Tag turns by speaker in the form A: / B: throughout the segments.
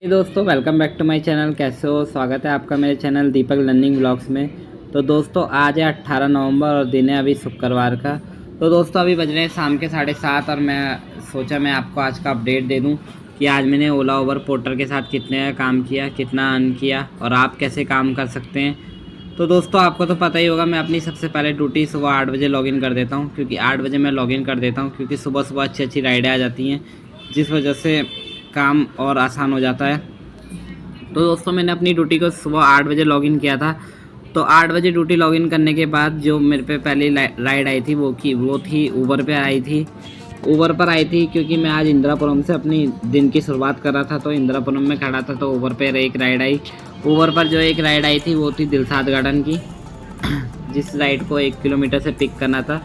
A: दोस्तों welcome back to my channel. कैसे हो? स्वागत है आपका मेरे चैनल दीपक लर्निंग ब्लॉग्स में। तो दोस्तों आज है 18 नवंबर और दिन है अभी शुक्रवार का। तो दोस्तों अभी बज रहे हैं शाम के 7:30 और मैं सोचा मैं आपको आज का अपडेट दे दूं कि आज मैंने ओला उबर पोर्टर के साथ कितने काम किया, कितना अर्न किया और आप कैसे काम कर सकते हैं। तो दोस्तों आपको तो पता ही होगा, मैं अपनी सबसे पहले ड्यूटी सुबह 8 बजे लॉगिन कर देता हूँ, क्योंकि 8 बजे मैं लॉगिन कर देता हूँ क्योंकि सुबह सुबह अच्छी अच्छी राइडें आ जाती हैं, जिस वजह से काम और आसान हो जाता है। तो दोस्तों मैंने अपनी ड्यूटी को सुबह 8 बजे लॉगिन किया था। तो 8 बजे ड्यूटी लॉगिन करने के बाद जो मेरे पे पहली राइड आई थी वो थी ऊबर पे आई थी। ऊबर पर आई थी क्योंकि मैं आज इंदिरापुरम से अपनी दिन की शुरुआत कर रहा था, तो इंदिरापुरम में खड़ा था तो ऊबर पर एक राइड आई। ऊबर पर जो एक राइड आई थी वो थी दिलसाद गार्डन की, जिस राइड को 1 किलोमीटर से पिक करना था।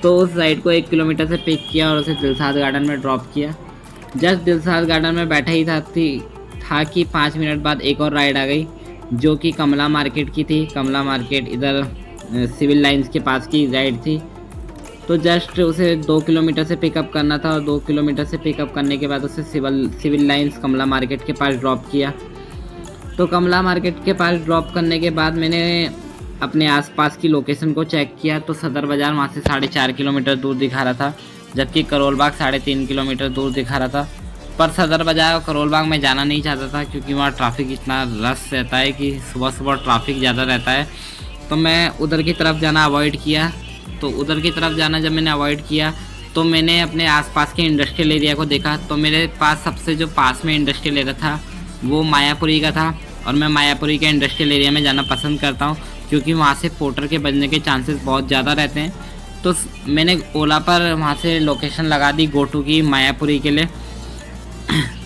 A: तो उस राइड को 1 किलोमीटर से पिक किया और उसे दिलसाद गार्डन में ड्रॉप किया। जस्ट दिलसाद गार्डन में बैठा ही था कि 5 मिनट बाद एक और राइड आ गई, जो कि कमला मार्केट की थी। कमला मार्केट इधर सिविल लाइंस के पास की राइड थी। तो जस्ट उसे 2 किलोमीटर से पिकअप करना था और 2 किलोमीटर से पिकअप करने के बाद उसे सिविल लाइंस कमला मार्केट के पास ड्रॉप किया। तो कमला मार्केट के पास ड्रॉप करने के बाद मैंने अपने आसपास की लोकेशन को चेक किया, तो सदर बाज़ार वहाँ से 4.5 किलोमीटर दूर दिखा रहा था, जबकि करोल बाग 3.5 किलोमीटर दूर दिखा रहा था। पर सदर बाज़ार और करोल बाग में जाना नहीं चाहता था क्योंकि वहाँ ट्रैफिक इतना रश रहता है कि सुबह सुबह ट्रैफिक ज़्यादा रहता है। तो मैं उधर की तरफ जाना अवॉइड किया। तो उधर की तरफ जाना जब मैंने अवॉइड किया तो मैंने अपने आसपास के इंडस्ट्रियल एरिया को देखा। तो मेरे पास सबसे जो पास में इंडस्ट्रियल एरिया था वो मायापुरी का था, और मैं मायापुरी के इंडस्ट्रियल एरिया में जाना पसंद करता हूँ क्योंकि वहाँ से पोर्टर के बजने के चांसेस बहुत ज़्यादा रहते हैं। तो मैंने ओला पर वहाँ से लोकेशन लगा दी गोटू की मायापुरी के लिए।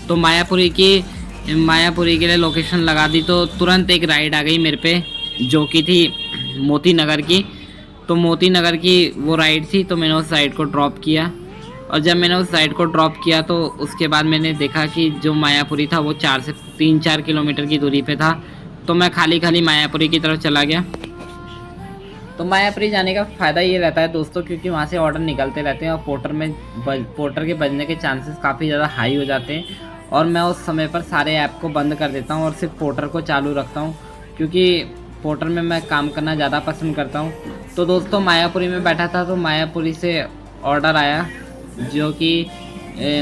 A: तो मायापुरी के लिए लोकेशन लगा दी तो तुरंत एक राइड आ गई मेरे पे, जो कि थी मोती नगर की। तो मोती नगर की वो राइड थी, तो मैंने उस राइड को ड्रॉप किया। और जब मैंने उस राइड को ड्रॉप किया तो उसके बाद मैंने देखा कि जो मायापुरी था वो 3-4 किलोमीटर की दूरी पे था। तो मैं खाली खाली मायापुरी की तरफ चला गया। तो मायापुरी जाने का फ़ायदा ये रहता है दोस्तों, क्योंकि वहाँ से ऑर्डर निकलते रहते हैं और पोर्टर के बजने के चांसेस काफ़ी ज़्यादा हाई हो जाते हैं। और मैं उस समय पर सारे ऐप को बंद कर देता हूँ और सिर्फ पोर्टर को चालू रखता हूँ, क्योंकि पोर्टर में मैं काम करना ज़्यादा पसंद करता हूँ। तो दोस्तों मायापुरी में बैठा था तो मायापुरी से ऑर्डर आया, जो कि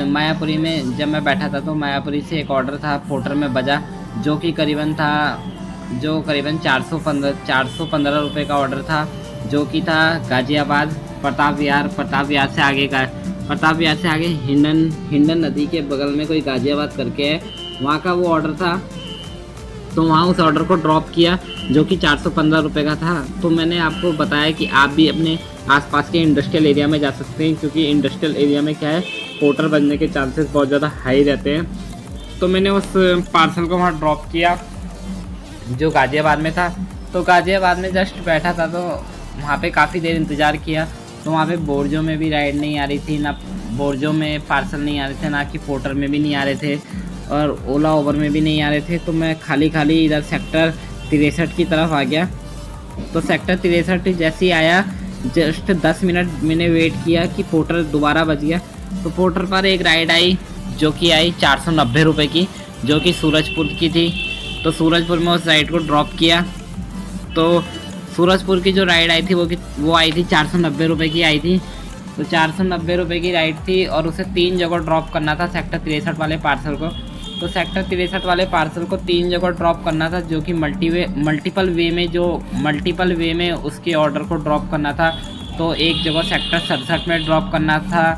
A: मायापुरी में जब मैं बैठा था तो मायापुरी से एक ऑर्डर था पोर्टर में बजा, जो करीबन 415 रुपये का ऑर्डर था, जो कि था गाज़ियाबाद प्रताप विहार से आगे का, प्रताप विहार से आगे हिंडन नदी के बगल में कोई गाज़ियाबाद करके है, वहाँ का वो ऑर्डर था। तो वहाँ उस ऑर्डर को ड्रॉप किया जो कि 415 रुपये का था। तो मैंने आपको बताया कि आप भी अपने आसपास के इंडस्ट्रियल एरिया में जा सकते हैं, क्योंकि इंडस्ट्रियल एरिया में क्या है, पोर्टर बनने के चांसेस बहुत ज़्यादा हाई रहते हैं। तो मैंने उस पार्सल को वहाँ ड्रॉप किया जो गाज़ियाबाद में था। तो गाज़ियाबाद में जस्ट बैठा था तो वहाँ पे काफ़ी देर इंतज़ार किया। तो वहाँ पे बोर्जो में भी राइड नहीं आ रही थी, ना बोर्जो में पार्सल नहीं आ रहे थे, ना कि पोर्टर में भी नहीं आ रहे थे, और ओला उबर में भी नहीं आ रहे थे। तो मैं खाली इधर सेक्टर 63 की तरफ आ गया। तो सेक्टर 63 जैसे ही आया, जस्ट 10 मिनट मैंने वेट किया कि पोर्टर दोबारा बज गया। तो पोर्टर पर एक राइड आई जो कि आई 490 रुपये की, जो कि सूरजपुर की थी। तो सूरजपुर में उस राइड को ड्रॉप किया। तो सूरजपुर की जो राइड आई थी वो आई थी 490 रुपये की आई थी। तो 490 रुपये की राइड थी और उसे 3 जगह ड्रॉप करना था सेक्टर 63 वाले पार्सल को। तो सेक्टर 63 वाले पार्सल को 3 जगह ड्रॉप करना था, जो कि मल्टीपल वे में उसके ऑर्डर को ड्रॉप करना था। तो एक जगह सेक्टर 67 में ड्रॉप करना था,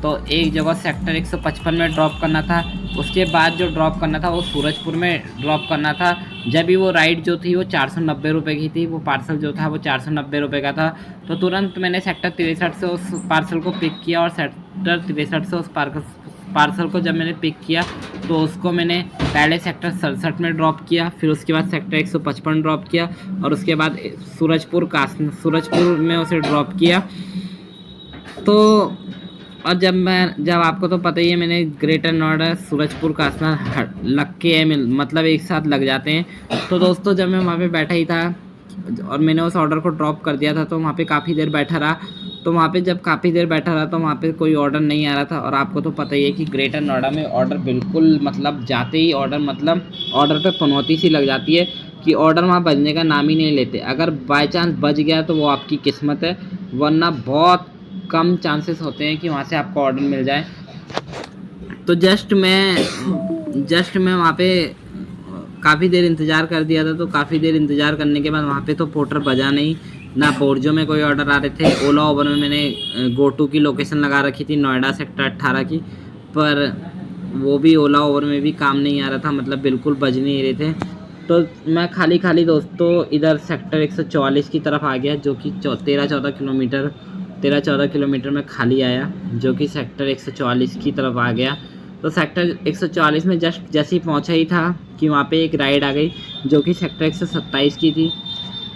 A: तो एक जगह सेक्टर 155 में ड्रॉप करना था। उसके बाद जो ड्रॉप करना था वो सूरजपुर में ड्रॉप करना था। जब भी वो राइड जो थी वो 490 रुपये की थी, वो पार्सल जो था वो 490 रुपये का था। तो तुरंत मैंने सेक्टर 63 से उस पार्सल को पिक किया, और सेक्टर 63 से उस पार्सल को जब मैंने पिक किया तो उसको मैंने पहले सेक्टर 67 में ड्रॉप किया, फिर उसके बाद सेक्टर 155 ड्रॉप किया, और उसके बाद सूरजपुर में उसे ड्रॉप किया। तो और जब आपको तो पता ही है, मैंने ग्रेटर नोएडा सूरजपुर कासना लग के मतलब एक साथ लग जाते हैं। तो दोस्तों जब मैं वहाँ पे बैठा ही था और मैंने उस ऑर्डर को ड्रॉप कर दिया था, तो वहाँ पे काफ़ी देर बैठा रहा। तो वहाँ पे जब काफ़ी देर बैठा रहा तो वहाँ पे कोई ऑर्डर नहीं आ रहा था। और आपको तो पता ही है कि ग्रेटर नोएडा में ऑर्डर बिल्कुल मतलब जाते ही ऑर्डर मतलब ऑर्डर पे पनौती सी लग जाती है कि ऑर्डर वहाँ बजने का नाम ही नहीं लेते। अगर बाय चांस बज गया तो वो आपकी किस्मत है, वरना बहुत कम चांसेस होते हैं कि वहाँ से आपको ऑर्डर मिल जाए। तो जस्ट मैं वहाँ पे काफ़ी देर इंतज़ार कर दिया था। तो काफ़ी देर इंतज़ार करने के बाद वहाँ पे तो पोर्टर बजा नहीं, ना बोर्जो में कोई ऑर्डर आ रहे थे। ओला उबर में मैंने गो टू की लोकेशन लगा रखी थी नोएडा सेक्टर 18 की, पर वो भी ओला उबर में भी काम नहीं आ रहा था, मतलब बिल्कुल बज नहीं रहे थे। तो मैं खाली दोस्तों इधर सेक्टर 144 की तरफ आ गया, जो कि 13-14 किलोमीटर में खाली आया, जो कि सेक्टर 144 की तरफ आ गया। तो सेक्टर 144 में जस्ट जैसे ही पहुँचा ही था कि वहाँ पे एक राइड आ गई जो कि सेक्टर 127 की थी।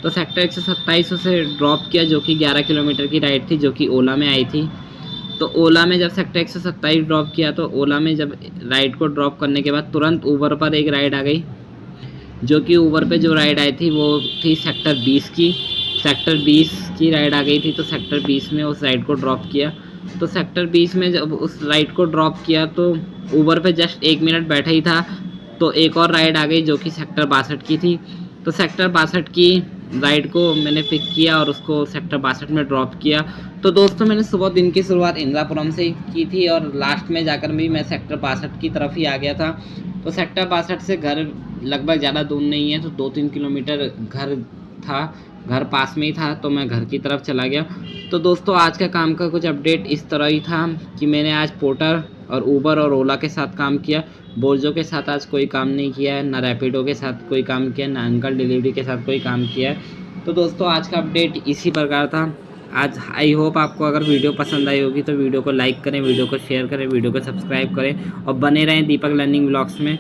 A: तो सेक्टर 127 उसे ड्रॉप किया, जो कि 11 किलोमीटर की राइड थी, जो कि ओला में आई थी। तो ओला में जब सेक्टर 127 ड्रॉप किया तो ओला में जब राइड को ड्रॉप करने के बाद तुरंत ऊबर पर एक राइड आ गई, जो कि ऊबर पे जो राइड आई थी वो थी सेक्टर 20 की। सेक्टर 20 की राइड आ गई थी, तो सेक्टर 20 में उस राइड को ड्रॉप किया। तो सेक्टर 20 में जब उस राइड को ड्रॉप किया तो ऊबर पे जस्ट 1 मिनट बैठा ही था, तो एक और राइड आ गई जो कि सेक्टर 62 की थी। तो सेक्टर 62 की राइड को मैंने पिक किया और उसको सेक्टर 62 में ड्रॉप किया। तो दोस्तों मैंने सुबह दिन की शुरुआत इंदिरापुरम से की थी और लास्ट में जाकर भी मैं सेक्टर 62 की तरफ ही आ गया था। तो सेक्टर 62 से घर लगभग ज़्यादा दूर नहीं है, तो 2-3 किलोमीटर घर पास में ही था, तो मैं घर की तरफ चला गया। तो दोस्तों आज का काम का कुछ अपडेट इस तरह ही था कि मैंने आज पोर्टर और ऊबर और ओला के साथ काम किया, बोर्जो के साथ आज कोई काम नहीं किया है, ना रैपिडो के साथ कोई काम किया, ना अंकल डिलीवरी के साथ कोई काम किया है। तो दोस्तों आज का अपडेट इसी प्रकार था। आज आई होप आपको अगर वीडियो पसंद आई होगी तो वीडियो को लाइक करें, वीडियो को शेयर करें, वीडियो को सब्सक्राइब करें और बने रहें दीपक लर्निंग ब्लॉग्स में।